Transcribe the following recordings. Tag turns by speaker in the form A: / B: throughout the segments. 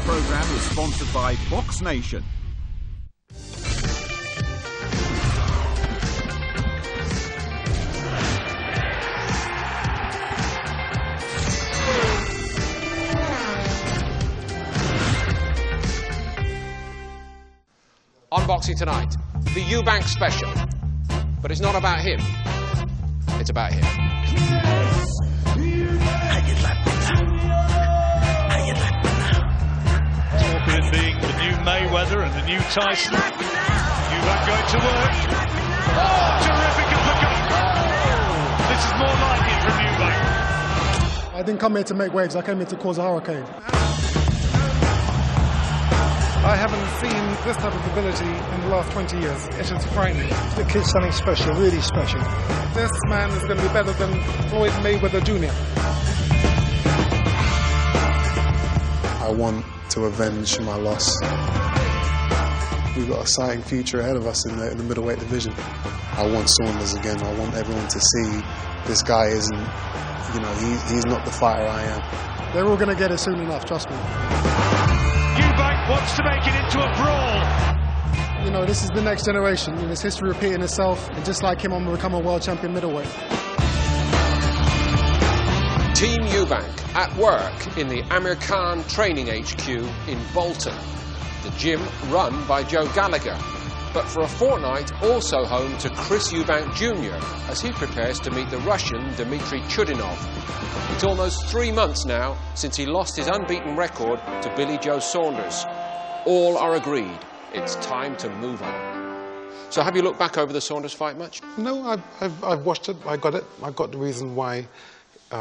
A: programme is sponsored by Boxnation.
B: Unboxing tonight, the Eubank special. But it's not about him, it's about him.
C: Talk of it being the new Mayweather and the new Tyson. Eubank going to work. Oh, terrific uppercut. This is more like it from Eubank.
D: I didn't come here to make waves, I came here to cause a hurricane. I haven't seen this type of ability in the last 20 years. It is frightening.
E: The kid's something special, really special.
D: This man is going to be better than Floyd Mayweather Jr.
F: I want to avenge my loss. We've got a exciting future ahead of us in the middleweight division. I want Saunders again. I want everyone to see this guy isn't, you know, he's not the fighter I am.
D: They're all going to get it soon enough, trust me.
C: Eubank wants to make it into a brawl.
D: You know, this is the next generation, and it's history repeating itself, and just like him, I'm going to become a world champion middleweight.
B: Team Eubank at work in the Amir Khan Training HQ in Bolton. The gym run by Joe Gallagher, but for a fortnight also home to Chris Eubank Jr. as he prepares to meet the Russian Dmitry Chudinov. It's almost 3 months now since he lost his unbeaten record to Billy Joe Saunders. All are agreed it's time to move on. So have you looked back over the Saunders fight much?
G: No, I've watched it. I got it. I got the reason why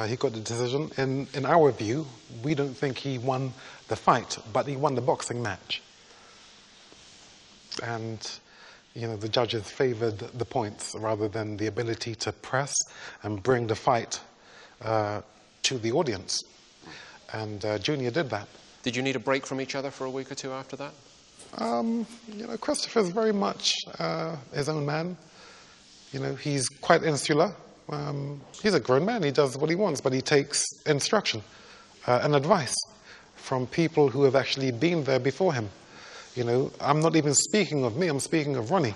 G: he got the decision. In our view, we don't think he won the fight, but he won the boxing match. And, you know, the judges favoured the points rather than the ability to press and bring the fight to the audience. And Junior did that.
B: Did you need a break from each other for a week or two after that?
G: You know, Christopher's very much his own man. You know, he's quite insular. He's a grown man, he does what he wants, but he takes instruction and advice from people who have actually been there before him. You know, I'm not even speaking of me, I'm speaking of Ronnie.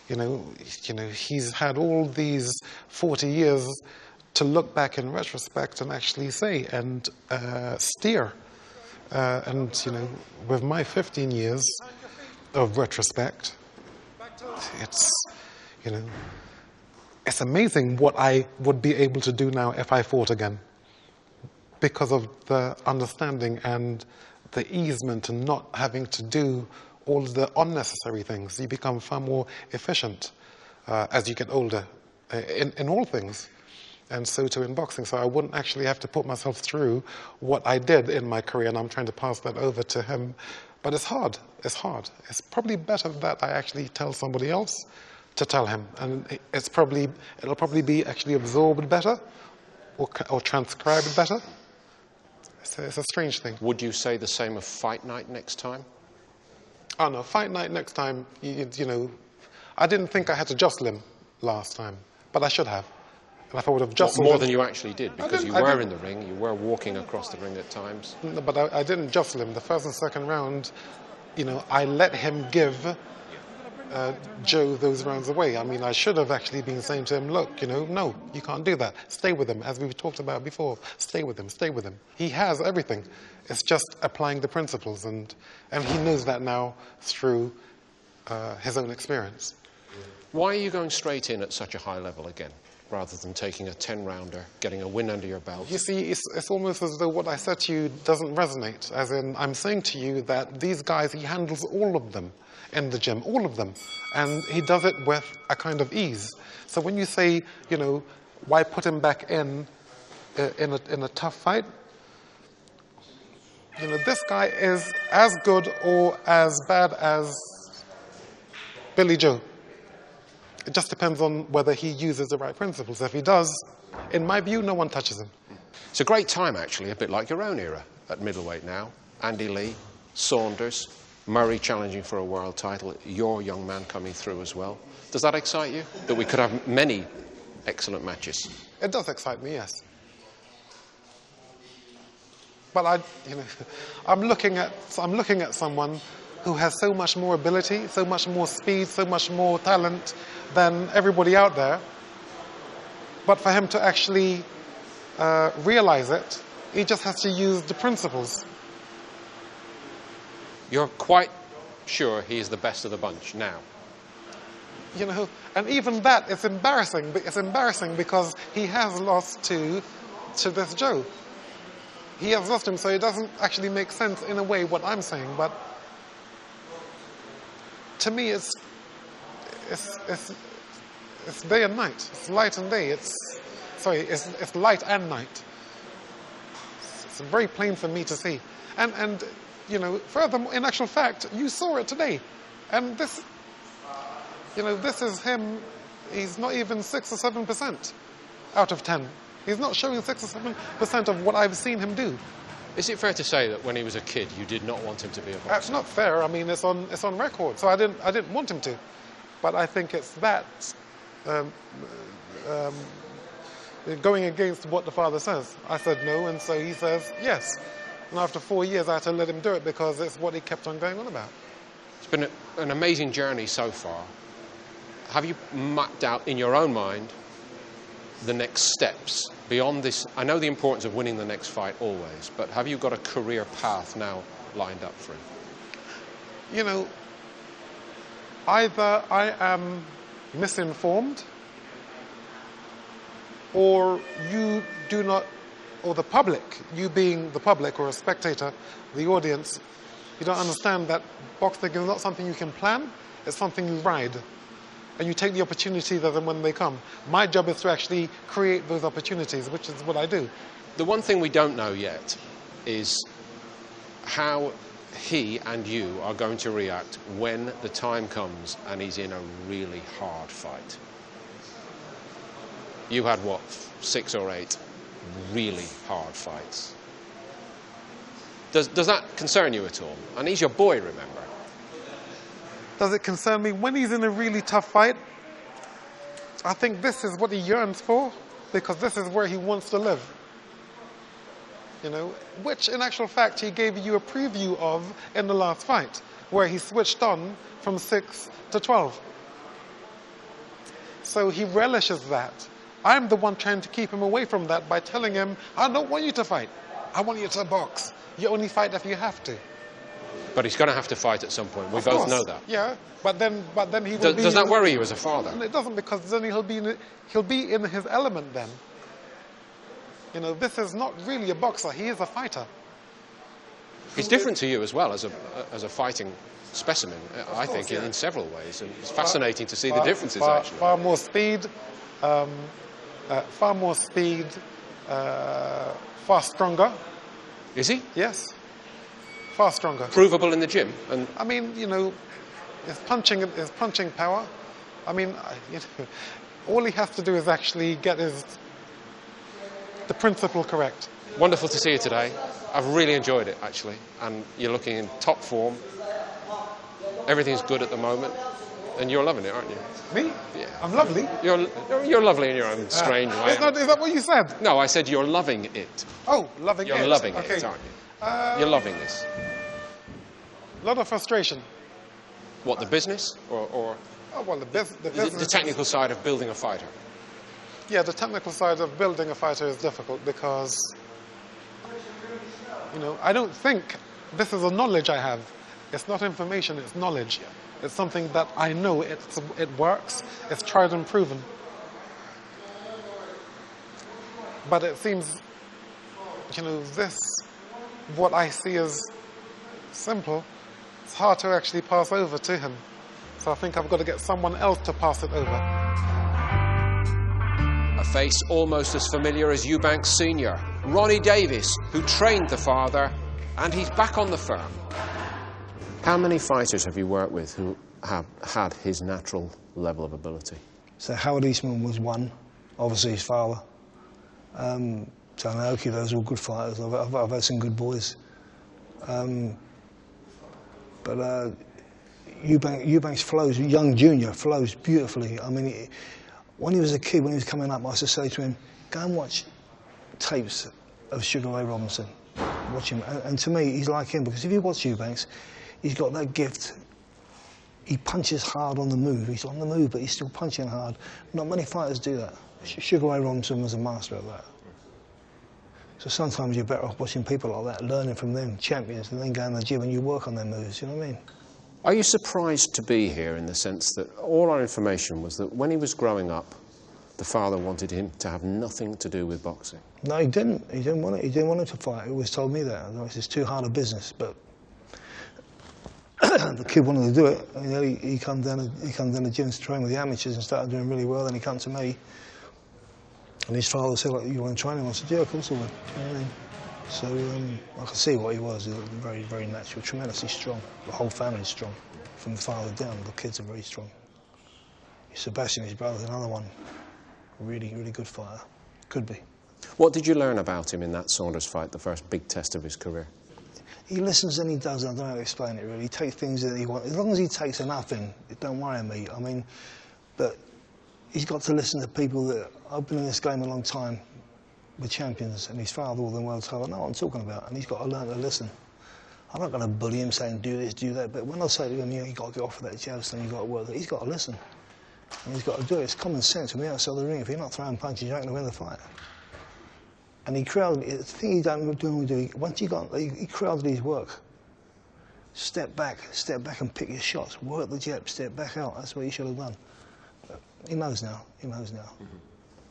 G: You know, he's had all these 40 years to look back in retrospect and actually say and steer. And, you know, with my 15 years of retrospect, it's, you know, it's amazing what I would be able to do now if I fought again, because of the understanding and the easement and not having to do all the unnecessary things. You become far more efficient as you get older in all things. And so too in boxing. So I wouldn't actually have to put myself through what I did in my career, and I'm trying to pass that over to him. But it's hard. It's hard. It's probably better that I actually tell somebody else to tell him, and it'll probably be actually absorbed better or transcribed better. It's a strange thing.
B: Would you say the same of fight night next time?
G: Oh no, fight night next time, you know, I didn't think I had to jostle him last time, but I should have. And if I would have jostled
B: more
G: him,
B: than you actually did, because you were in the ring, you were walking across the ring at times.
G: No, but I didn't jostle him. The first and second round, you know, I let him give Joe those rounds away. I mean, I should have actually been saying to him, look, you know, no, you can't do that. Stay with him, as we've talked about before. Stay with him, stay with him. He has everything. It's just applying the principles, and he knows that now through his own experience.
B: Why are you going straight in at such a high level again, rather than taking a 10-rounder, getting a win under your belt?
G: You see, it's almost as though what I said to you doesn't resonate. As in, I'm saying to you that these guys, he handles all of them in the gym, all of them. And he does it with a kind of ease. So when you say, you know, why put him back in a tough fight? You know, this guy is as good or as bad as Billy Joe. It just depends on whether he uses the right principles. If he does, in my view, no one touches him.
B: It's a great time, actually, a bit like your own era at middleweight now. Andy Lee, Saunders, Murray challenging for a world title, your young man coming through as well. Does that excite you, that we could have many excellent matches?
G: It does excite me, yes. But I'm looking at someone who has so much more ability, so much more speed, so much more talent than everybody out there. But for him to actually realize it, he just has to use the principles.
B: You're quite sure he is the best of the bunch now?
G: And even that, it's embarrassing. It's embarrassing because he has lost to this Joe. He has lost him, so it doesn't actually make sense in a way what I'm saying. But to me, it's day and night. It's light and day. It's light and night. It's very plain for me to see. And furthermore, in actual fact, you saw it today. And this is him. He's not even 6 or 7% out of 10. He's not showing 6 or 7% of what I've seen him do.
B: Is it fair to say that when he was a kid, you did not want him to be a boxer?
G: That's not fair. I mean, it's on record. So I didn't want him to. But I think it's that going against what the father says. I said no, and so he says yes. And after 4 years, I had to let him do it because it's what he kept on going on about.
B: It's been an amazing journey so far. Have you mapped out in your own mind the next steps beyond this? I know the importance of winning the next fight always, but have you got a career path now lined up for him?
G: Either I am misinformed, or you do not, or the public, you being the public or a spectator, the audience, you don't understand that boxing is not something you can plan, it's something you ride. And you take the opportunities as and when they come. My job is to actually create those opportunities, which is what I do.
B: The one thing we don't know yet is how he and you are going to react when the time comes and he's in a really hard fight. You had, 6 or 8 really hard fights. Does that concern you at all? And he's your boy, remember?
G: Does it concern me? When he's in a really tough fight, I think this is what he yearns for, because this is where he wants to live. Which in actual fact he gave you a preview of in the last fight, where he switched on from 6 to 12. So he relishes that. I'm the one trying to keep him away from that by telling him, I don't want you to fight. I want you to box. You only fight if you have to.
B: But he's going to have to fight at some point. We both know that.
G: Yeah, but then he will be...
B: Does that worry you as a father?
G: It doesn't, because then he'll be in his element then. This is not really a boxer. He is a fighter.
B: He's different to you as well as a fighting specimen, I think, in several ways. And it's fascinating to see the differences, actually.
G: Far more speed, far stronger.
B: Is he?
G: Yes. Far stronger.
B: Provable in the gym? And
G: I mean, his punching power. I mean, all he has to do is actually get the principle correct.
B: Wonderful to see you today. I've really enjoyed it, actually. And you're looking in top form. Everything's good at the moment. And you're loving it, aren't you?
G: Me?
B: Yeah.
G: I'm lovely.
B: You're lovely in your own strange way.
G: Is that what you said?
B: No, I said you're loving it.
G: Oh, loving it.
B: You're loving
G: okay.
B: it, aren't you? You're loving this.
G: A lot of frustration.
B: What, the business? Or
G: Oh, well, the business...
B: The technical side of building a fighter?
G: Yeah, the technical side of building a fighter is difficult because, I don't think this is a knowledge I have. It's not information, it's knowledge. Yeah. It's something that I know, it works, it's tried and proven. But it seems, what I see as simple, it's hard to actually pass over to him. So I think I've got to get someone else to pass it over.
B: A face almost as familiar as Eubanks Sr., Ronnie Davis, who trained the father, and he's back on the firm. How many fighters have you worked with who have had his natural level of ability?
E: So Howard Eastman was one, obviously his father. Aoki, those are all good fighters. I've had some good boys. But Eubanks flows, young junior, flows beautifully. I mean, when he was a kid, when he was coming up, I used to say to him, go and watch tapes of Sugar Ray Robinson. watch him. And to me, he's like him, because if you watch Eubanks, he's got that gift. He punches hard on the move. He's on the move, but he's still punching hard. Not many fighters do that. Sugar Ray Robinson was a master of that. So sometimes you're better off watching people like that, learning from them, champions, and then go in the gym and you work on their moves, you know what I mean?
B: Are you surprised to be here in the sense that all our information was that when he was growing up, the father wanted him to have nothing to do with boxing?
E: No, he didn't. He didn't want it. He didn't want him to fight. He always told me that. It's too hard a business, but the kid wanted to do it. You know, he come down the gym to train with the amateurs and started doing really well. Then he come to me, and his father said, "Like, you want to train him?" I said, "Yeah, of course I would." You know what I mean? So I could see what he was. He looked very, very natural, tremendously strong. The whole family's strong, from the father down. The kids are very strong. Sebastian, his brother's another one. Really, really good fighter. Could be.
B: What did you learn about him in that Saunders fight, the first big test of his career?
E: He listens and he does. I don't know how to explain it really. He takes things that he wants. As long as he takes enough in, it don't worry me. I mean, but he's got to listen to people that... I've been in this game a long time with champions, and his father, all the world told, I know what I'm talking about, and he's got to learn to listen. I'm not going to bully him saying do this, do that, but when I say to him, yeah, you've got to get off of that jab stand, you've got to work that, he's got to listen. And he's got to do it. It's common sense. From the outside of the ring, if you're not throwing punches, you ain't going to win the fight. And he crowded, the thing he don't do, once he crowded his work. Step back and pick your shots. Work the jab, step back out. That's what he should have done. But he knows now. He knows now.
B: Mm-hmm.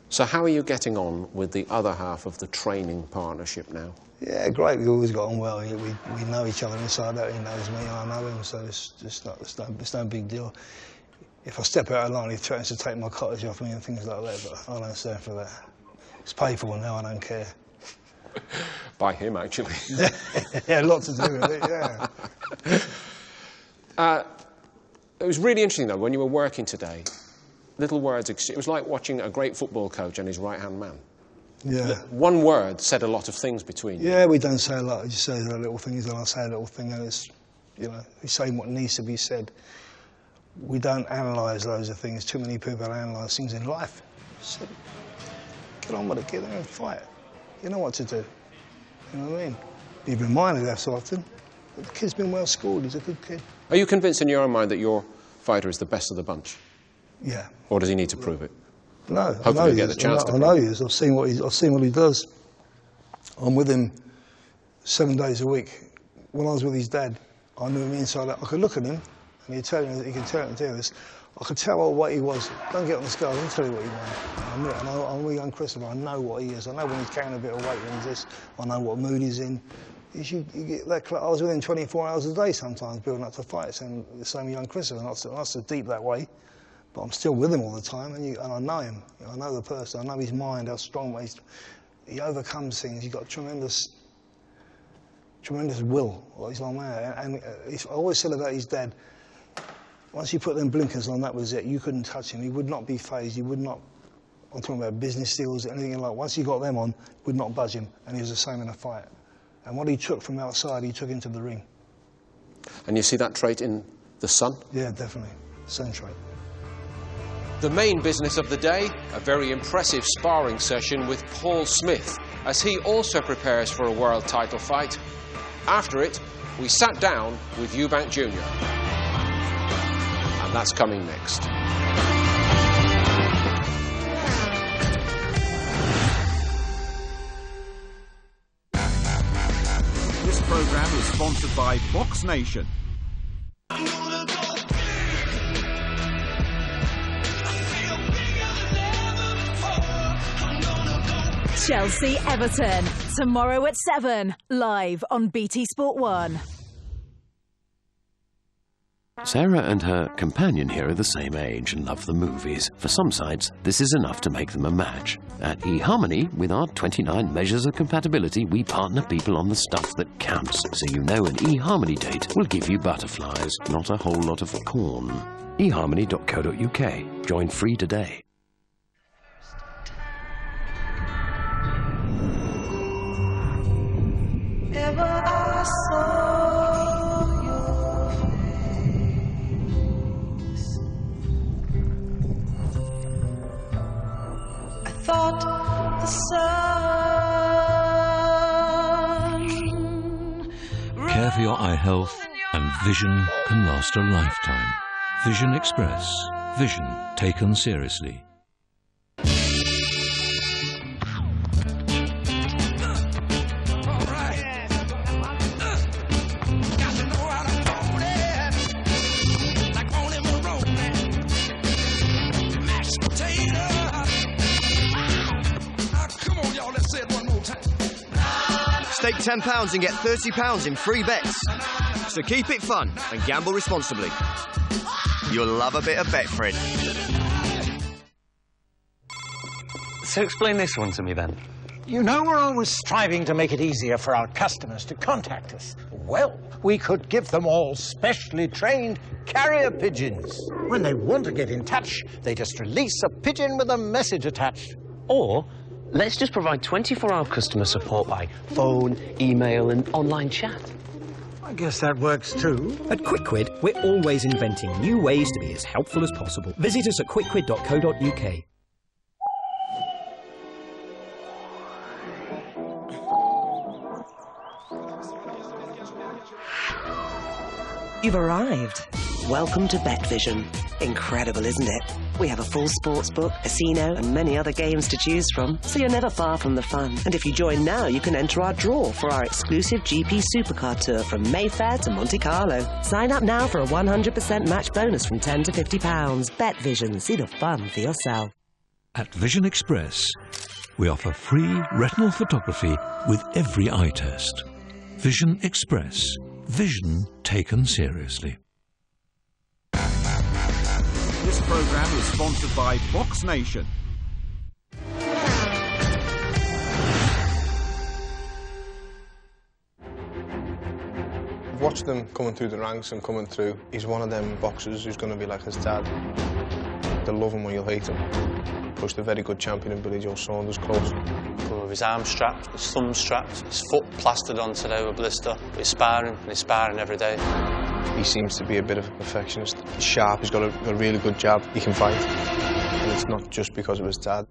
B: So how are you getting on with the other half of the training partnership now?
E: Yeah, great. We always got on well. We know each other inside out. He knows me, and I know him. So it's no big deal. If I step out of line, he threatens to take my cottage off me and things like that. But I don't stand for that. It's paid for now. I don't care.
B: By him, actually.
E: Yeah, a lot to do with it. Yeah.
B: It was really interesting though when you were working today. Little words. It was like watching a great football coach and his right-hand man.
E: Yeah.
B: One word said a lot of things between you.
E: Yeah, we don't say a lot. We just say the little things, and I say a little thing, and it's, you know, we say what needs to be said. We don't analyse loads of things. Too many people analyse things in life. So, get on with it, get there and fight. You know what to do. You know what I mean? Be reminded that so often. But the kid's been well schooled, he's a good kid.
B: Are you convinced in your own mind that your fighter is the best of the bunch?
E: Yeah.
B: Or does he need to prove it?
E: No,
B: hopefully he'll get the chance to.
E: I know he is. I've seen what he does. I'm with him 7 days a week. When I was with his dad, I knew him inside out. I could look at him, and he'd tell me, he can tell this. I could tell what weight he was. Don't get on the scale, I'll tell you what he was. I'm with young Christopher, I know what he is. I know when he's carrying a bit of weight, when he's this. I know what mood he's in. You get that I was with him 24 hours a day sometimes, building up to fights, and the same with young Christopher. Not so deep that way, but I'm still with him all the time, and I know him. I know the person, I know his mind, how strong he overcomes things. He's got tremendous will. He's like, man, and I always said about his dad, once you put them blinkers on, that was it. You couldn't touch him. He would not be phased. He would not, I'm talking about business deals, anything like that. Once you got them on, would not budge him. And he was the same in a fight. And what he took from outside, he took into the ring.
B: And you see that trait in the son?
E: Yeah, definitely. Same trait.
B: The main business of the day, a very impressive sparring session with Paul Smith, as he also prepares for a world title fight. After it, we sat down with Eubank Jr. And that's coming next.
A: This program is sponsored by Boxnation.
H: Chelsea Everton, tomorrow at 7, live on BT Sport 1.
I: Sarah and her companion here are the same age and love the movies. For some sites, this is enough to make them a match. At eHarmony, with our 29 measures of compatibility, we partner people on the stuff that counts. So you know an eHarmony date will give you butterflies, not a whole lot of corn. eHarmony.co.uk. Join free today.
J: Ever I saw your face, I thought the sun
K: care for your eye health, and vision can last a lifetime. Vision Express. Vision taken seriously.
L: Stake £10 and get £30 in free bets. So keep it fun and gamble responsibly. You'll love a bit of Betfred.
M: So explain this one to me then.
N: You know, we're always striving to make it easier for our customers to contact us. Well, we could give them all specially trained carrier pigeons. When they want to get in touch, they just release a pigeon with a message attached.
M: Or let's just provide 24-hour customer support by phone, email and online chat.
N: I guess that works too.
O: At QuickQuid, we're always inventing new ways to be as helpful as possible. Visit us at quickquid.co.uk.
P: You've arrived. Welcome to BetVision. Incredible, isn't it? We have a full sportsbook, casino, and many other games to choose from, so you're never far from the fun. And if you join now, you can enter our draw for our exclusive GP Supercar Tour from Mayfair to Monte Carlo. Sign up now for a 100% match bonus from £10 to £50. BetVision. See the fun for yourself.
K: At Vision Express, we offer free retinal photography with every eye test. Vision Express. Vision taken seriously.
A: This programme is sponsored by Boxnation.
Q: I've watched him coming through the ranks and coming through. He's one of them boxers who's going to be like his dad. They'll love him or you'll hate him. Pushed a very good champion in Billy Joe Saunders close.
R: With his arm strapped, his thumb strapped, his foot plastered on today with a blister. But he's sparring every day.
Q: He seems to be a bit of a perfectionist. He's sharp, he's got a really good jab, he can fight. And it's not just because of his dad.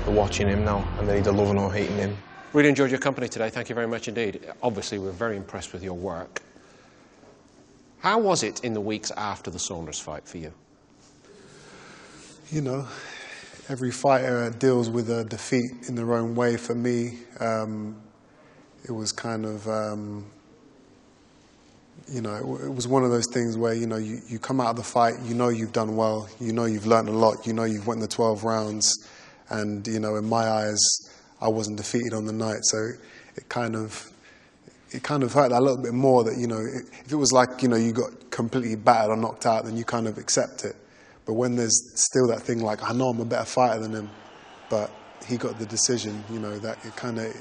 Q: They're watching him now, and they're either loving or hating him.
B: Really enjoyed your company today, thank you very much indeed. Obviously, we're very impressed with your work. How was it in the weeks after the Saunders fight for you?
F: You know, every fighter deals with a defeat in their own way. For me, it was kind of, you know, it was one of those things where, you know, you come out of the fight, you know you've done well, you know you've learned a lot, you know you've won the 12 rounds, and, you know, in my eyes, I wasn't defeated on the night, so it kind of hurt that little bit more that, you know, if it was like, you know, you got completely battered or knocked out, then you kind of accept it. But when there's still that thing like, I know I'm a better fighter than him, but he got the decision, you know, that it kind of,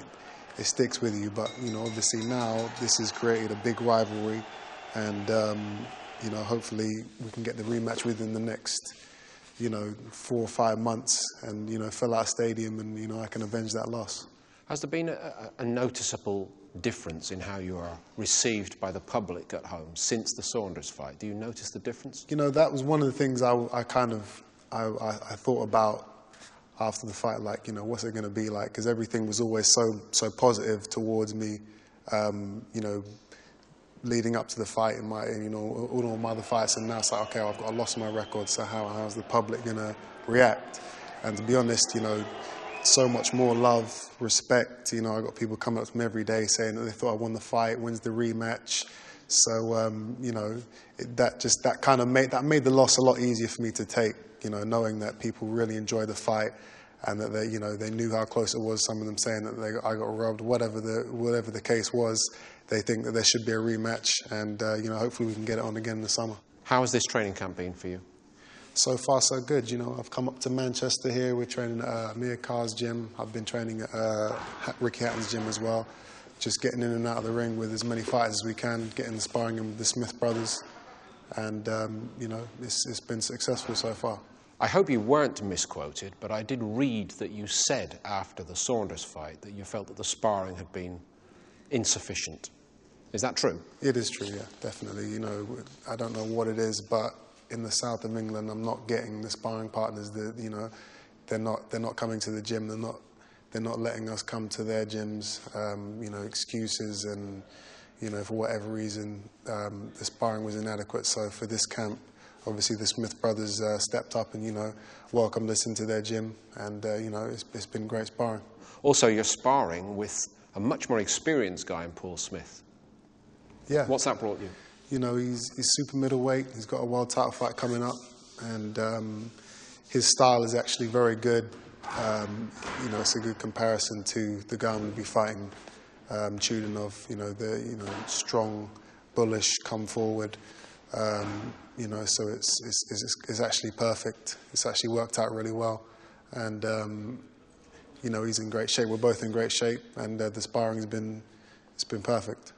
F: it sticks with you. But, you know, obviously now this has created a big rivalry, and, you know, hopefully we can get the rematch within the next, you know, 4 or 5 months and, you know, fill out a stadium and, you know, I can avenge that loss.
B: Has there been a noticeable difference in how you are received by the public at home since the Saunders fight? Do you notice the difference?
F: You know, that was one of the things I thought about after the fight, like, you know, what's it going to be like? Because everything was always so positive towards me, you know, leading up to the fight and you know, all my other fights, and now it's like, okay, I lost my record, so how's the public going to react? And to be honest, you know, so much more love, respect. You know, I got people coming up to me every day saying that they thought I won the fight. When's the rematch? So you know, that made the loss a lot easier for me to take. You know, knowing that people really enjoyed the fight, and that they, you know, they knew how close it was. Some of them saying that I got robbed. Whatever the case was, they think that there should be a rematch, and you know, hopefully we can get it on again in the summer.
B: How has this training camp been for you?
F: So far, so good. You know, I've come up to Manchester here. We're training at Amir Khan's gym. I've been training at Ricky Hatton's gym as well. Just getting in and out of the ring with as many fighters as we can, getting the sparring in with the Smith brothers. And, you know, it's been successful so far.
B: I hope you weren't misquoted, but I did read that you said after the Saunders fight that you felt that the sparring had been insufficient. Is that true? It is true, yeah, definitely. You know, I don't know what it is, but in the south of England, I'm not getting the sparring partners that, you know, they're not coming to the gym.
F: they're not letting us come to their gyms, you know, excuses and, you know, for whatever reason, the sparring was inadequate. So for this camp, obviously the Smith brothers stepped up and, you know, welcomed us into their gym, and, you know, it's been great sparring.
B: Also, you're sparring with a much more experienced guy in Paul Smith.
F: Yeah.
B: What's that brought you?
F: You know, he's super middleweight. He's got a world title fight coming up, and his style is actually very good. You know, it's a good comparison to the guy I'm going to be fighting, Chudinov. You know, strong, bullish, come forward. You know, so it's actually perfect. It's actually worked out really well, and you know, he's in great shape. We're both in great shape, and the sparring's been perfect.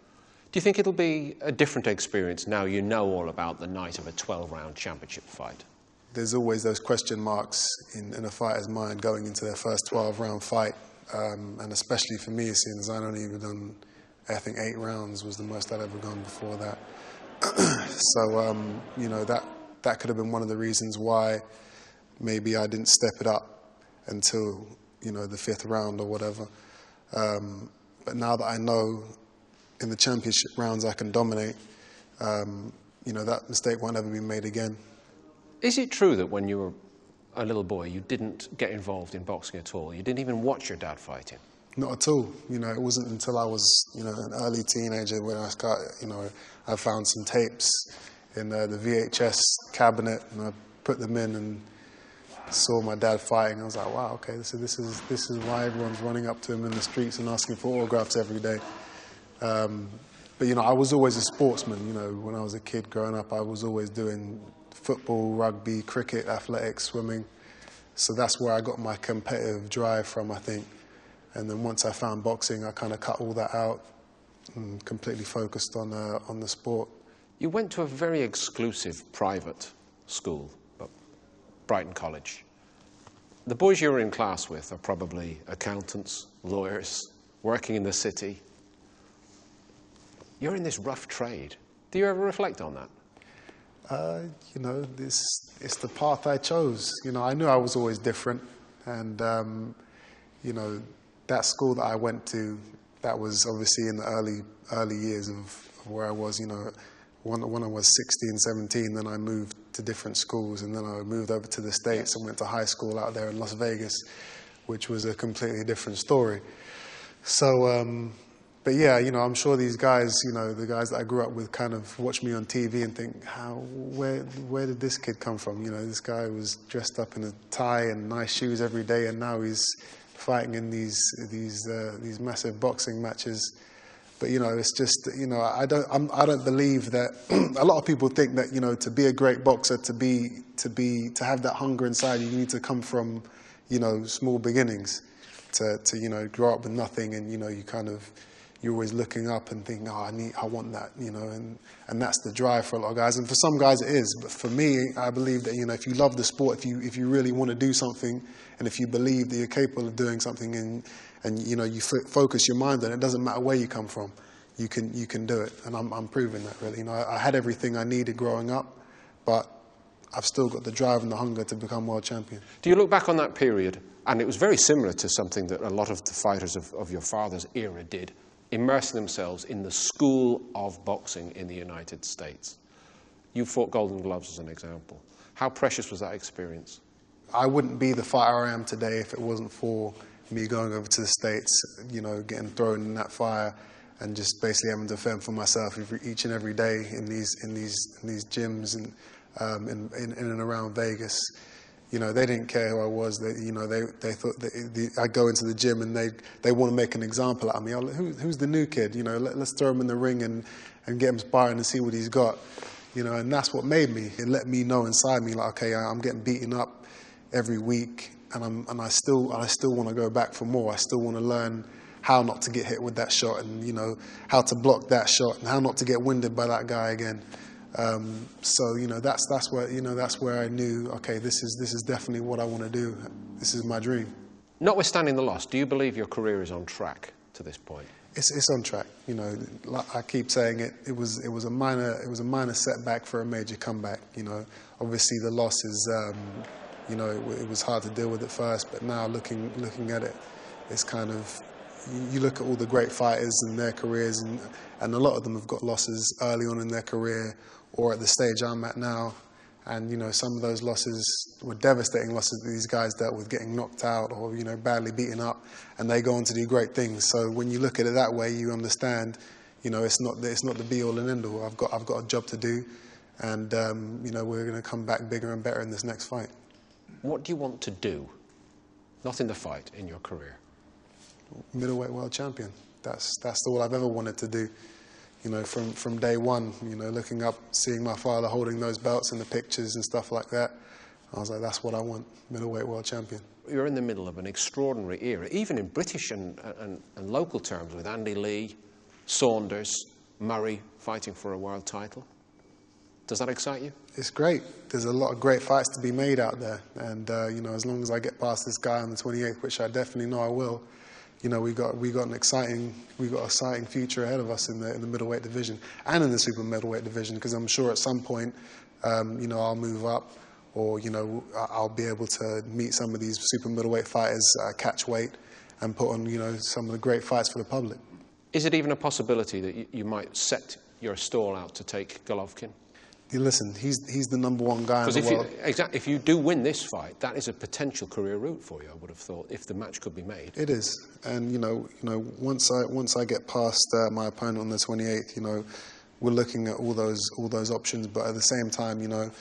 B: Do you think it'll be a different experience now you know all about the night of a 12-round championship fight?
F: There's always those question marks in a fighter's mind going into their first 12-round fight, and especially for me, seeing as I'd only even done, I think 8 rounds was the most I'd ever gone before that. So, you know, that could have been one of the reasons why maybe I didn't step it up until, you know, the 5th round or whatever. But now that I know in the championship rounds I can dominate, you know, that mistake won't ever be made again.
B: Is it true that when you were a little boy you didn't get involved in boxing at all? You didn't even watch your dad fighting?
F: Not at all. You know, it wasn't until I was, you know, an early teenager when I started, you know, I found some tapes in the VHS cabinet, and I put them in and saw my dad fighting. I was like, wow, okay, this is why everyone's running up to him in the streets and asking for autographs every day. But, you know, I was always a sportsman. You know, when I was a kid growing up, I was always doing football, rugby, cricket, athletics, swimming. So that's where I got my competitive drive from, I think. And then once I found boxing, I kind of cut all that out and completely focused on the sport.
B: You went to a very exclusive private school, Brighton College. The boys you were in class with are probably accountants, lawyers, working in the city. You're in this rough trade. Do you ever reflect on that?
F: You know, it's the path I chose. You know, I knew I was always different, and you know, that school that I went to, that was obviously in the early years of where I was. You know, when I was 16, 17, then I moved to different schools, and then I moved over to the States and went to high school out there in Las Vegas, which was a completely different story. So. But yeah, you know, I'm sure these guys, you know, the guys that I grew up with kind of watch me on TV and think, where did this kid come from? You know, this guy was dressed up in a tie and nice shoes every day, and now he's fighting in these massive boxing matches. But you know, it's just, you know, I don't believe that. A lot of people think that, you know, to be a great boxer, to have that hunger inside, you need to come from, you know, small beginnings, to you know, grow up with nothing, and you know, you're always looking up and thinking, oh, I want that, you know, and that's the drive for a lot of guys. And for some guys it is, but for me, I believe that, you know, if you love the sport, if you really want to do something, and if you believe that you're capable of doing something, and you know, you focus your mind on it, doesn't matter where you come from, you can do it. And I'm proving that, really. You know, I had everything I needed growing up, but I've still got the drive and the hunger to become world champion.
B: Do you look back on that period, and it was very similar to something that a lot of the fighters of your father's era did, immersing themselves in the school of boxing in the United States. You fought Golden Gloves as an example. How precious was that experience?
F: I wouldn't be the fighter I am today if it wasn't for me going over to the States, you know, getting thrown in that fire and just basically having to fend for myself each and every day in these gyms and in and around Vegas. You know, they didn't care who I was. You know, they thought that I'd go into the gym and they want to make an example out of me. Who's the new kid? You know, let's throw him in the ring and get him sparring and see what he's got. You know, and that's what made me. It let me know inside me, like, okay, I'm getting beaten up every week, and I still want to go back for more. I still want to learn how not to get hit with that shot, and you know, how to block that shot, and how not to get winded by that guy again. So you know, that's where I knew, okay, this is definitely what I want to do. This is my dream.
B: Notwithstanding the loss, do you believe your career is on track to this point?
F: It's on track. You know, like I keep saying it. It was a minor setback for a major comeback. You know, obviously the loss is, you know, it was hard to deal with at first, but now looking at it, it's kind of, you look at all the great fighters and their careers, and a lot of them have got losses early on in their career or at the stage I'm at now. And, you know, some of those losses were devastating losses that these guys dealt with, getting knocked out or, you know, badly beaten up, and they go on to do great things. So when you look at it that way, you understand, you know, it's not the be-all and end-all. I've got a job to do, and, you know, we're going to come back bigger and better in this next fight.
B: What do you want to do? Not in the fight, in your career.
F: Middleweight world champion. That's all I've ever wanted to do. You know, from day one, you know, looking up, seeing my father holding those belts in the pictures and stuff like that, I was like, that's what I want, middleweight world champion.
B: You're in the middle of an extraordinary era, even in British and local terms, with Andy Lee, Saunders, Murray fighting for a world title. Does that excite you? It's great. There's a lot of great fights to be made out there, and you know, as long as I get past this guy on the 28th, which I definitely know I will, you know, we got an exciting future ahead of us in the middleweight division and in the super middleweight division, because I'm sure at some point, you know, I'll move up, or, you know, I'll be able to meet some of these super middleweight fighters, catch weight, and put on, you know, some of the great fights for the public. Is it even a possibility that you might set your stall out to take Golovkin? Listen, he's the #1 guy in the world. If you do win this fight, that is a potential career route for you, I would have thought, if the match could be made. It is, and you know, once I get past my opponent on the 28th, you know, we're looking at all those options. But at the same time, you know,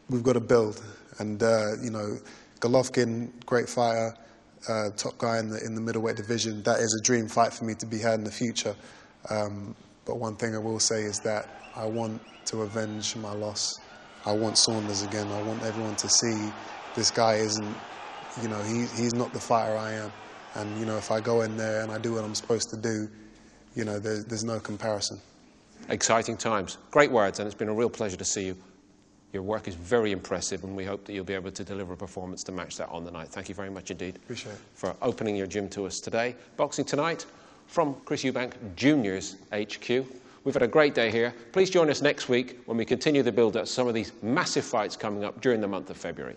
B: we've got to build, and you know, Golovkin, great fighter, top guy in the middleweight division. That is a dream fight for me to be had in the future. But one thing I will say is that I want to avenge my loss. I want Saunders again. I want everyone to see this guy isn't, you know, he's not the fighter I am. And, you know, if I go in there and I do what I'm supposed to do, you know, there's no comparison. Exciting times. Great words, and it's been a real pleasure to see you. Your work is very impressive, and we hope that you'll be able to deliver a performance to match that on the night. Thank you very much indeed. Appreciate it. For opening your gym to us today. Boxing Tonight from Chris Eubank Juniors HQ. We've had a great day here. Please join us next week when we continue the build-up to some of these massive fights coming up during the month of February.